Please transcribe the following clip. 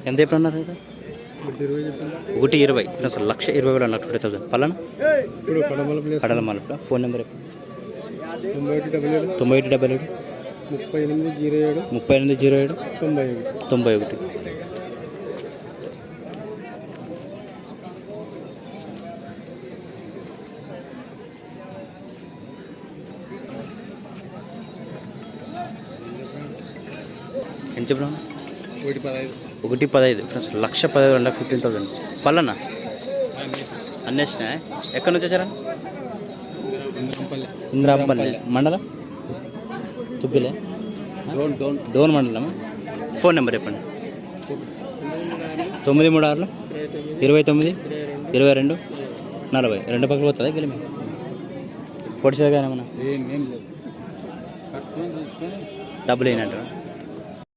ఎంత ఎప్పుడు అన్నారు? 1,20 అసలు 1,20,000 అన్నారు. 20,000 పలానా కడల మలుపుల. Phone number 9777 3807 91. ఎంత చెప్పినా? 1,15 ఫ్రెండ్స్. 1,15,000 15,000 పల్లన్నా అన్నేసినా. ఎక్కడి నుంచి వచ్చారా? ఇంద్రాంపల్లి మండలం తుబ్బిలే డోన్ మండలమా? ఫోన్ నెంబర్ చెప్పండి. 936 29 22 40. 2 పక్కలు పోతుందా గెలిమి పొడిచేదిగా ఏమన్నా డబ్బులు అయినట్టు